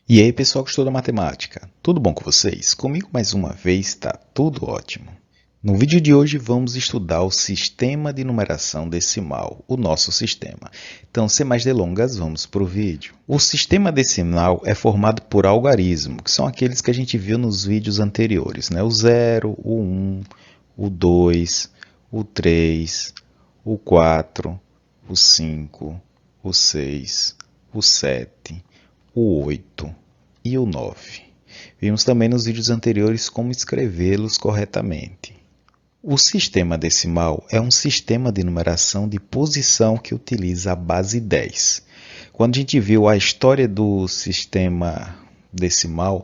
E aí, pessoal que estuda matemática, tudo bom com vocês? Comigo mais uma vez está tudo ótimo. No vídeo de hoje vamos estudar o sistema de numeração decimal, o nosso sistema. Então, sem mais delongas, vamos para o vídeo. O sistema decimal é formado por algarismos, que são aqueles que a gente viu nos vídeos anteriores, né? O 0, o 1, o 2, o 3, o 4, o 5, o 6, o 7, o 8 e o 9. Vimos também nos vídeos anteriores como escrevê-los corretamente. O sistema decimal é um sistema de numeração de posição que utiliza a base 10. Quando a gente viu a história do sistema decimal,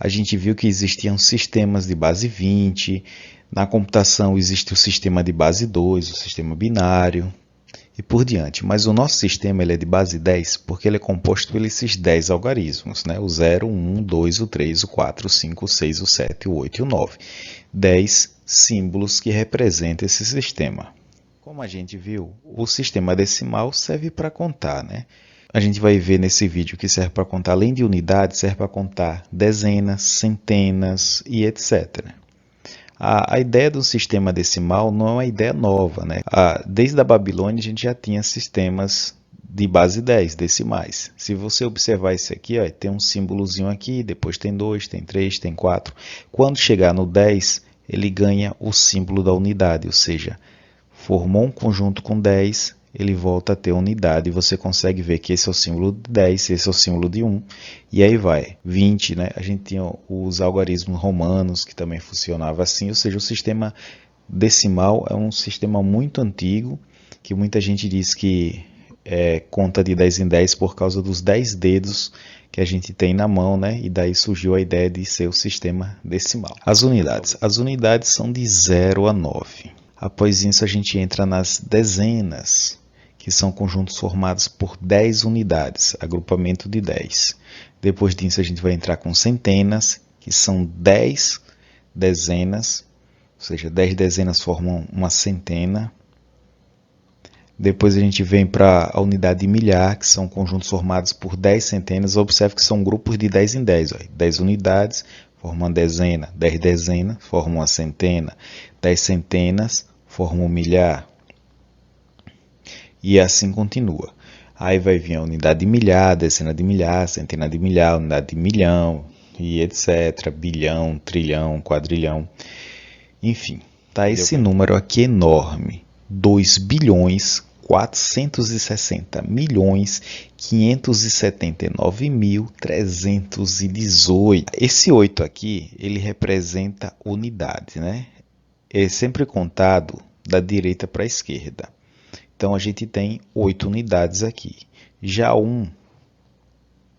a gente viu que existiam sistemas de base 20, na computação existe o sistema de base 2, o sistema binário, e por diante. Mas o nosso sistema ele é de base 10 porque ele é composto por esses 10 algarismos, né? O 0, o 1, o 2, o 3, o 4, o 5, o 6, o 7, o 8 e o 9. 10 símbolos que representam esse sistema. Como a gente viu, o sistema decimal serve para contar, né? A gente vai ver nesse vídeo que serve para contar, além de unidades, serve para contar dezenas, centenas e etc. A ideia do sistema decimal não é uma ideia nova, né? Desde a Babilônia a gente já tinha sistemas de base 10 decimais. Se você observar isso aqui, ó, tem um símbolozinho aqui, depois tem 2, tem 3, tem 4. Quando chegar no 10, ele ganha o símbolo da unidade, ou seja, formou um conjunto com 10, ele volta a ter unidade. E você consegue ver que esse é o símbolo de 10, esse é o símbolo de 1, e aí vai. 20, né? A gente tinha os algarismos romanos, que também funcionava assim, ou seja, o sistema decimal é um sistema muito antigo, que muita gente diz que conta de 10 em 10 por causa dos 10 dedos que a gente tem na mão, né? E daí surgiu a ideia de ser o sistema decimal. As unidades são de 0 a 9. Após isso, a gente entra nas dezenas, que são conjuntos formados por 10 unidades, agrupamento de 10. Depois disso, a gente vai entrar com centenas, que são 10 dezenas, ou seja, 10 dezenas formam uma centena. Depois a gente vem para a unidade de milhar, que são conjuntos formados por 10 centenas. Observe que são grupos de 10 em 10. Ó. 10 unidades formam uma dezena, 10 dezenas formam uma centena, 10 centenas formam um milhar. E assim continua. Aí vai vir a unidade de milhar, dezena de milhar, centena de milhar, unidade de milhão, e etc. Bilhão, trilhão, quadrilhão. Enfim, tá esse número aqui enorme. 2 bilhões 460 milhões 579 mil 318. Esse 8 aqui, ele representa unidade, né? É sempre contado da direita para a esquerda. Então a gente tem 8 unidades aqui. Já 1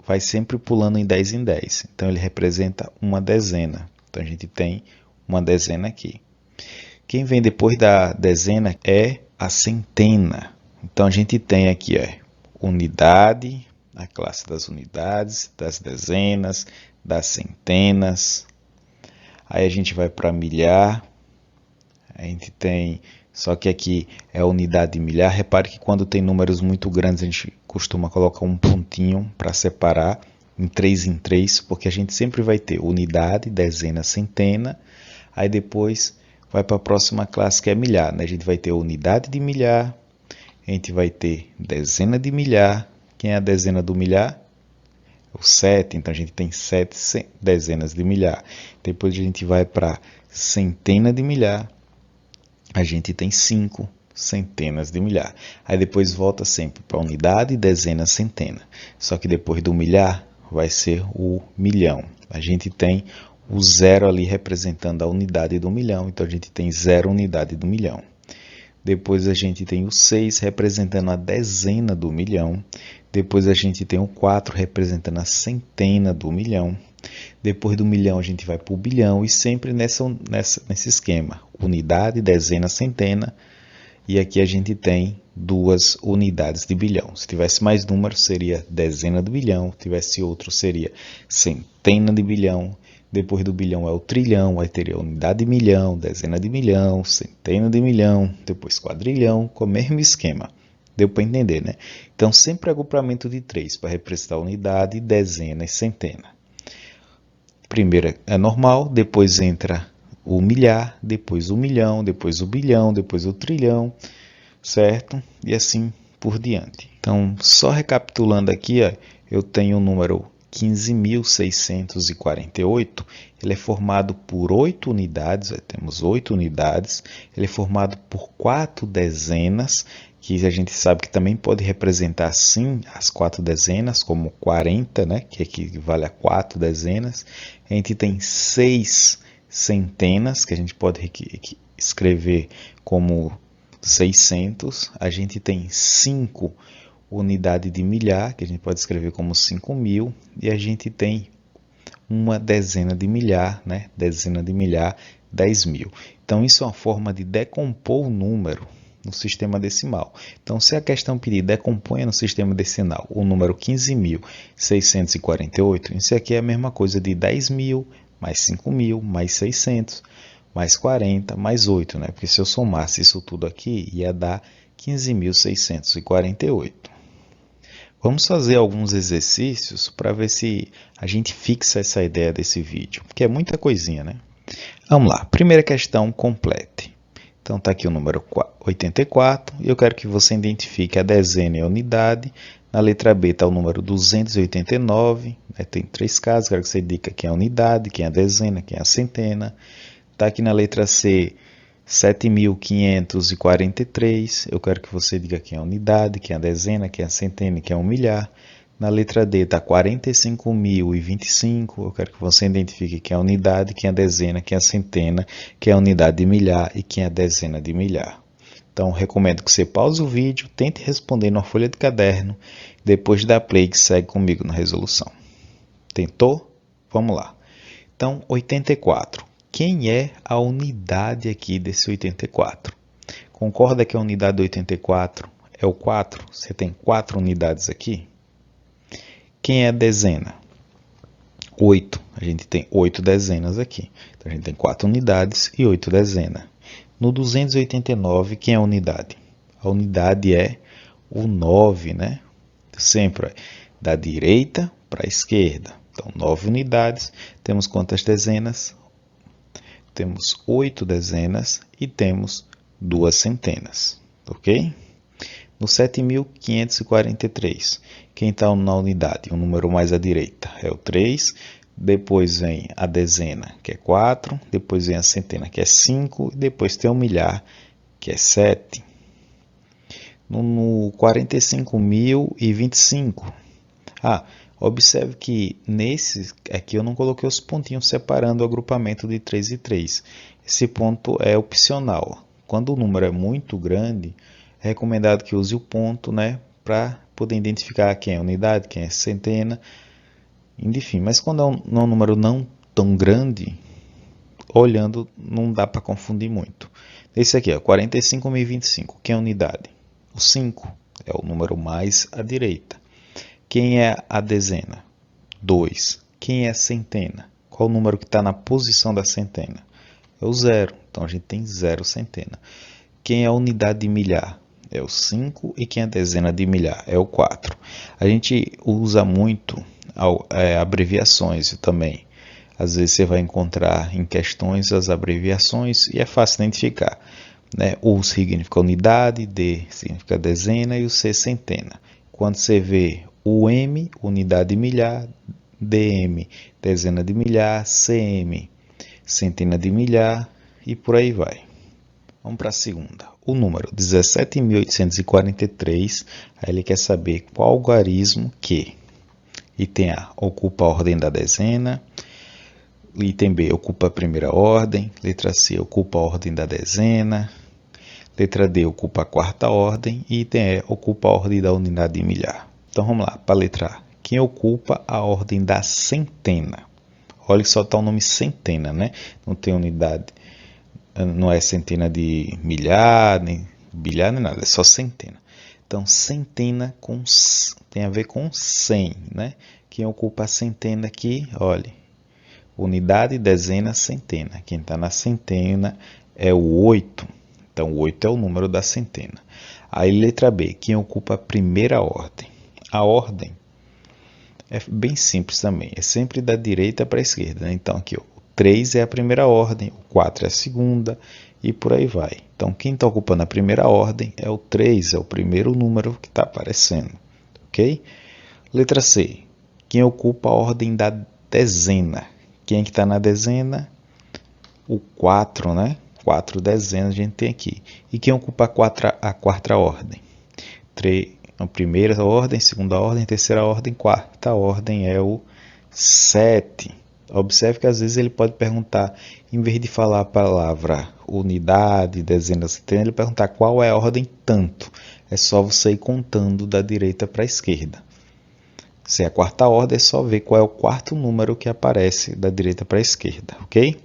vai sempre pulando em 10 em 10. Então ele representa uma dezena. Então a gente tem uma dezena aqui. Quem vem depois da dezena é a centena. Então a gente tem aqui unidade, a classe das unidades, das dezenas, das centenas. Aí a gente vai para milhar. A gente tem, só que aqui é a unidade de milhar. Repare que quando tem números muito grandes a gente costuma colocar um pontinho para separar em 3, porque a gente sempre vai ter unidade, dezena, centena. Aí depois vai para a próxima classe que é milhar, né? A gente vai ter unidade de milhar, a gente vai ter dezena de milhar. Quem é a dezena do milhar? O 7, então a gente tem 7 dezenas de milhar. Depois a gente vai para centena de milhar, a gente tem 5 centenas de milhar. Aí depois volta sempre para unidade, dezena, centena. Só que depois do milhar vai ser o milhão. A gente tem o 0 ali representando a unidade do milhão, então a gente tem 0 unidade do milhão. Depois a gente tem o 6 representando a dezena do milhão. Depois a gente tem o 4 representando a centena do milhão. Depois do milhão a gente vai para o bilhão e sempre nesse esquema. Unidade, dezena, centena. E aqui a gente tem 2 unidades de bilhão. Se tivesse mais números seria dezena de bilhão. Se tivesse outro seria centena de bilhão. Depois do bilhão é o trilhão, aí teria unidade de milhão, dezena de milhão, centena de milhão, depois quadrilhão, com o mesmo esquema. Deu para entender, né? Então, sempre agrupamento de 3 para representar unidade, dezena e centena. Primeiro é normal, depois entra o milhar, depois o milhão, depois o bilhão, depois o trilhão, certo? E assim por diante. Então, só recapitulando aqui, ó, eu tenho o número 15.648, ele é formado por 8 unidades, temos 8 unidades, ele é formado por 4 dezenas, que a gente sabe que também pode representar sim as 4 dezenas, como 40, né, que equivale a 4 dezenas. A gente tem 6 centenas, que a gente pode escrever como 600. A gente tem 5 unidade de milhar, que a gente pode escrever como 5.000, e a gente tem uma dezena de milhar, né? Dezena de milhar, 10.000. Então, isso é uma forma de decompor o número no sistema decimal. Então, se a questão pedir decomponha no sistema decimal o número 15.648, isso aqui é a mesma coisa de 10.000, mais 5.000, mais 600, mais 40, mais 8, né? Porque se eu somasse isso tudo aqui, ia dar 15.648. Vamos fazer alguns exercícios para ver se a gente fixa essa ideia desse vídeo, porque é muita coisinha, né? Vamos lá, primeira questão, complete. Então está aqui o número 84 e eu quero que você identifique a dezena e a unidade. Na letra B está o número 289, né? Tem 3 casos, quero que você diga quem é a unidade, quem é a dezena, quem é a centena. Está aqui na letra C, 7.543, eu quero que você diga quem é a unidade, quem é a dezena, quem é a centena, quem é o milhar. Na letra D está 45.025, eu quero que você identifique quem é a unidade, quem é a dezena, quem é a centena, quem é a unidade de milhar e quem é a dezena de milhar. Então, recomendo que você pause o vídeo, tente responder numa folha de caderno, depois dá play e segue comigo na resolução. Tentou? Vamos lá. Então, 84. Quem é a unidade aqui desse 84? Concorda que a unidade do 84 é o 4? Você tem 4 unidades aqui? Quem é a dezena? 8. A gente tem 8 dezenas aqui. Então, a gente tem 4 unidades e 8 dezenas. No 289, quem é a unidade? A unidade é o 9, né? Sempre da direita para a esquerda. Então, 9 unidades. Temos quantas dezenas? Temos 8 dezenas e temos 2 centenas, ok? No 7.543, quem está na unidade? O número mais à direita é o 3, depois vem a dezena, que é 4, depois vem a centena, que é 5, e depois tem o milhar, que é 7. No 45.025, observe que nesse aqui eu não coloquei os pontinhos separando o agrupamento de 3 e 3. Esse ponto é opcional. Quando o número é muito grande, é recomendado que use o ponto, né, para poder identificar quem é unidade, quem é centena, enfim. Mas quando é um número não tão grande, olhando não dá para confundir muito. Esse aqui, 45.025, quem é unidade? O 5 é o número mais à direita. Quem é a dezena? 2. Quem é a centena? Qual o número que está na posição da centena? É o 0. Então, a gente tem 0 centena. Quem é a unidade de milhar? É o 5. E quem é a dezena de milhar? É o 4. A gente usa muito abreviações também. Às vezes você vai encontrar em questões as abreviações e é fácil identificar. Né? U significa unidade, D significa dezena e o C centena. Quando você vê o M, unidade de milhar, DM, dezena de milhar, CM, centena de milhar e por aí vai. Vamos para a segunda. O número 17.843, aí ele quer saber qual algarismo que. Item A ocupa a ordem da dezena. Item B ocupa a primeira ordem. Letra C ocupa a ordem da dezena. Letra D ocupa a quarta ordem. E item E ocupa a ordem da unidade de milhar. Então vamos lá, para a letra A. Quem ocupa a ordem da centena? Olha que só está o nome centena, né? Não tem unidade, não é centena de milhar, nem bilhar, nem nada, é só centena. Então, centena tem a ver com 100, né? Quem ocupa a centena aqui, olha, unidade, dezena, centena. Quem está na centena é o 8. Então, o 8 é o número da centena. Aí letra B, quem ocupa a primeira ordem? A ordem é bem simples também, é sempre da direita para a esquerda, né? Então aqui ó, o 3 é a primeira ordem, o 4 é a segunda e por aí vai. Então quem está ocupando a primeira ordem é o 3, é o primeiro número que está aparecendo, ok? Letra C, quem ocupa a ordem da dezena? Quem é que está na dezena? O 4, né? 4 dezenas a gente tem aqui. E quem ocupa a quarta ordem? A primeira ordem, segunda ordem, terceira ordem, quarta ordem é o 7. Observe que às vezes ele pode perguntar, em vez de falar a palavra unidade, dezena, centena, ele perguntar qual é a ordem tanto. É só você ir contando da direita para a esquerda. Se é a quarta ordem, é só ver qual é o quarto número que aparece da direita para a esquerda, ok?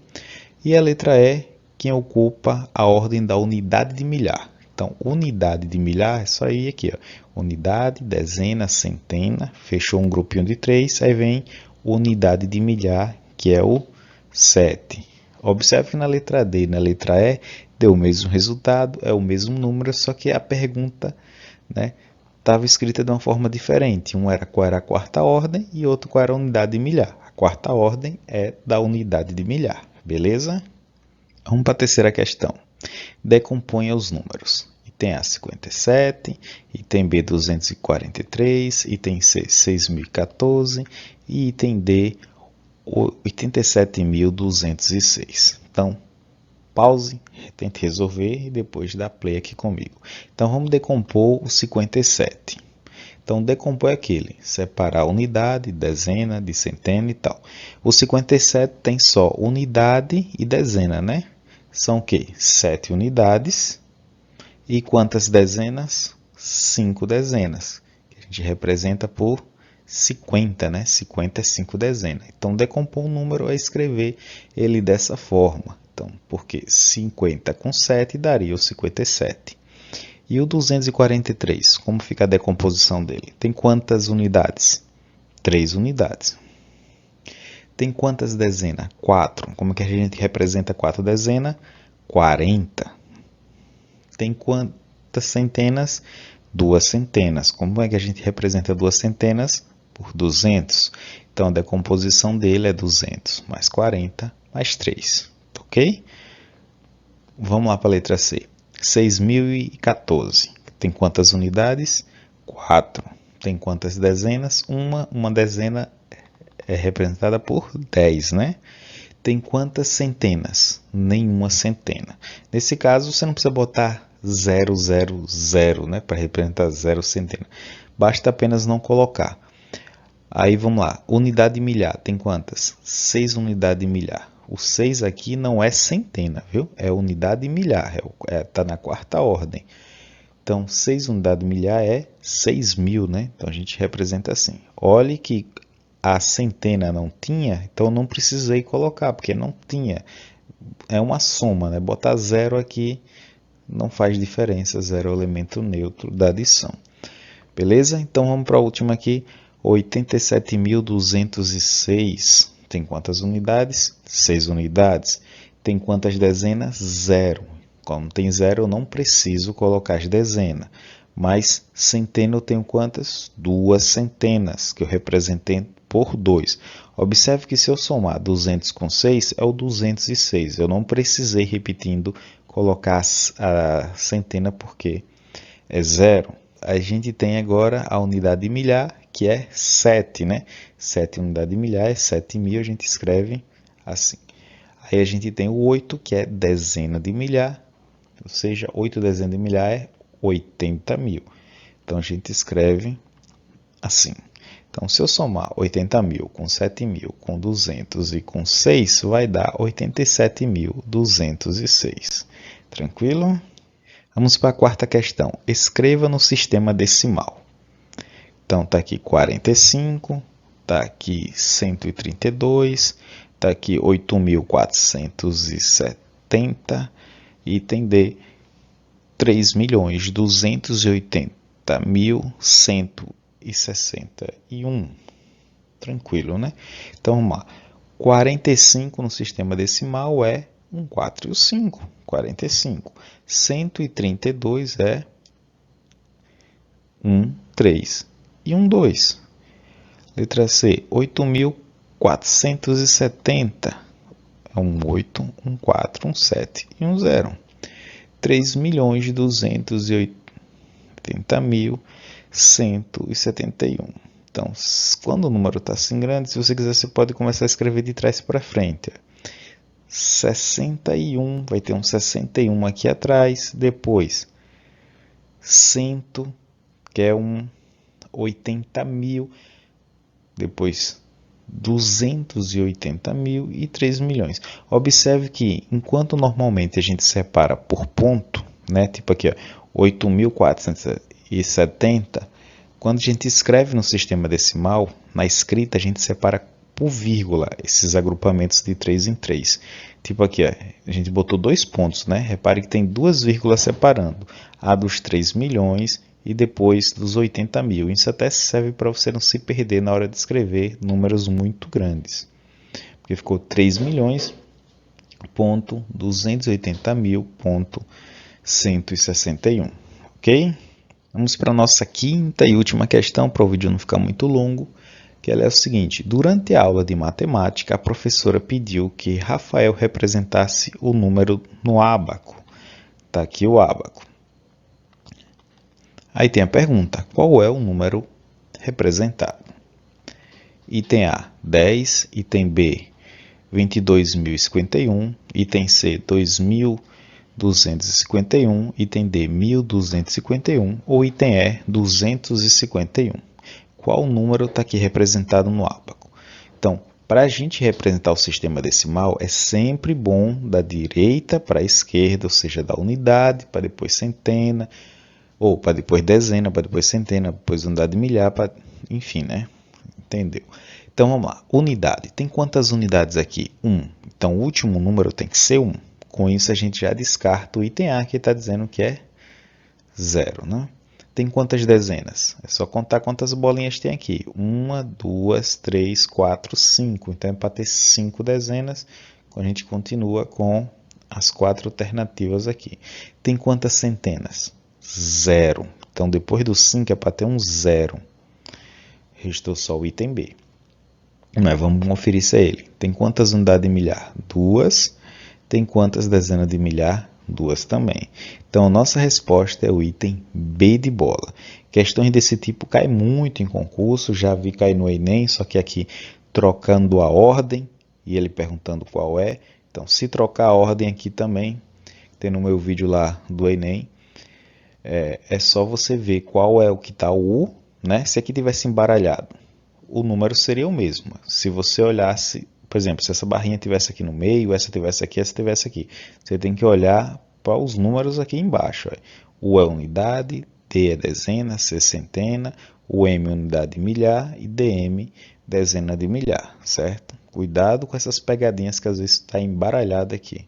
E a letra E, quem ocupa a ordem da unidade de milhar. Então, unidade de milhar é só ir aqui, ó. Unidade, dezena, centena, fechou um grupinho de 3, aí vem unidade de milhar, que é o 7. Observe que na letra D e na letra E deu o mesmo resultado, é o mesmo número, só que a pergunta, né, estava escrita de uma forma diferente. Um era qual era a quarta ordem e outro qual era a unidade de milhar. A quarta ordem é da unidade de milhar, beleza? Vamos para a terceira questão. Decomponha os números. Item A, 57, item B, 243, item C, 6.014 e item D, 87.206. Então, pause, tente resolver e depois dá play aqui comigo. Então, vamos decompor o 57. Então, decompor é aquele, separar unidade, dezena, de centena e tal. O 57 tem só unidade e dezena, né? São o quê? 7 unidades. E quantas dezenas? 5 dezenas. Que a gente representa por 50, né? 50 é 5 dezenas. Então, decompor um número é escrever ele dessa forma. Então, porque 50 com 7 daria o 57. E o 243, como fica a decomposição dele? Tem quantas unidades? 3 unidades. Tem quantas dezenas? 4. Como que a gente representa 4 dezenas? 40. Tem quantas centenas? 2 centenas. Como é que a gente representa 2 centenas? Por 200. Então, a decomposição dele é 200 mais 40 mais 3. Ok? Vamos lá para a letra C. 6.014. Tem quantas unidades? 4. Tem quantas dezenas? Uma dezena é representada por 10, né? Tem quantas centenas? Nenhuma centena. Nesse caso, você não precisa botar 000, né, para representar 0 centena. Basta apenas não colocar. Aí vamos lá. Unidade de milhar tem quantas? 6 unidades de milhar. O 6 aqui não é centena, viu? É unidade de milhar. Tá na quarta ordem. Então, 6 unidades de milhar é 6.000, né? Então, a gente representa assim. Olhe que a centena não tinha, então não precisei colocar, porque não tinha. É uma soma, né? Botar zero aqui não faz diferença. Zero é o elemento neutro da adição. Beleza? Então, vamos para a última aqui. 87.206. Tem quantas unidades? 6 unidades. Tem quantas dezenas? 0. Como tem 0, eu não preciso colocar as dezenas. Mas centena eu tenho quantas? 2 centenas, que eu representei por 2. Observe que se eu somar 200 com 6, é o 206. Eu não precisei, repetindo, colocar a centena porque é 0. A gente tem agora a unidade de milhar, que é 7, né? 7 unidades de milhar é 7.000, a gente escreve assim. Aí a gente tem o 8, que é dezena de milhar, ou seja, 8 dezenas de milhar é 80.000. Então a gente escreve assim. Então, se eu somar 80.000 com 7.000, com 200 e com 6, vai dar 87.206. Tranquilo? Vamos para a quarta questão. Escreva no sistema decimal. Então, está aqui 45, está aqui 132, está aqui 8.470, item D, 3.280.161. Tranquilo, né? Então, vamos lá. 45 no sistema decimal é 1, 4 e o 5. 45. 132 é 3 e 2. Letra C, 8.470. É 8, 4, 7 e 0. 3.280.171. Então, quando o número está assim grande, se você quiser, você pode começar a escrever de trás para frente. 61, vai ter um 61 aqui atrás. Depois, 100, que é um 80.000. Depois, 280.000 e 3 milhões. Observe que, enquanto normalmente a gente separa por ponto, né? Tipo aqui, 8.470, quando a gente escreve no sistema decimal, na escrita a gente separa por vírgula esses agrupamentos de 3 em 3. Tipo aqui, a gente botou 2 pontos, né? Repare que tem 2 vírgulas separando. A dos 3 milhões e depois dos 80.000. Isso até serve para você não se perder na hora de escrever números muito grandes. Porque ficou 3.280.000.161. Ok? Vamos para a nossa quinta e última questão, para o vídeo não ficar muito longo, que ela é o seguinte: durante a aula de matemática, a professora pediu que Rafael representasse o número no ábaco. Está aqui o ábaco. Aí tem a pergunta: qual é o número representado? Item A, 10. Item B, 22.051. Item C, 2.251. Item D, 1.251. Ou item E, 251. Qual número está aqui representado no ábaco? Então, para a gente representar o sistema decimal, é sempre bom da direita para a esquerda, ou seja, da unidade para depois centena, ou para depois dezena, para depois centena, depois unidade milhar, enfim, né? Entendeu? Então vamos lá. Unidade. Tem quantas unidades aqui? 1. Então o último número tem que ser 1. Com isso a gente já descarta o item A, que está dizendo que é 0, né? Tem quantas dezenas? É só contar quantas bolinhas tem aqui. 1, 2, 3, 4, 5. Então é para ter 5 dezenas. A gente continua com as 4 alternativas aqui. Tem quantas centenas? 0. Então depois do 5 é para ter um 0. Restou só o item B. Mas vamos conferir se é ele. Tem quantas unidades de milhar? 2. Tem quantas dezenas de milhar? 2 também. Então, a nossa resposta é o item B de bola. Questões desse tipo caem muito em concurso. Já vi cair no Enem, só que aqui trocando a ordem e ele perguntando qual é. Então, se trocar a ordem aqui também, tem no meu vídeo lá do Enem, é só você ver qual é o que está o U, né? Se aqui tivesse embaralhado, o número seria o mesmo. Se você olhasse, por exemplo, se essa barrinha tivesse aqui no meio, essa tivesse aqui, essa tivesse aqui, você tem que olhar para os números aqui embaixo. O é unidade, D é dezena, C centena, o M é unidade de milhar e DM dezena de milhar, certo? Cuidado com essas pegadinhas que às vezes está embaralhado aqui.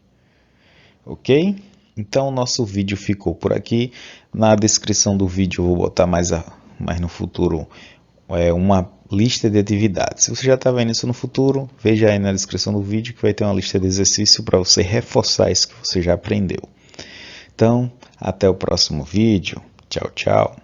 Ok? Então o nosso vídeo ficou por aqui. Na descrição do vídeo eu vou botar mais no futuro uma lista de atividades. Se você já está vendo isso no futuro, veja aí na descrição do vídeo que vai ter uma lista de exercícios para você reforçar isso que você já aprendeu. Então, até o próximo vídeo. Tchau, tchau.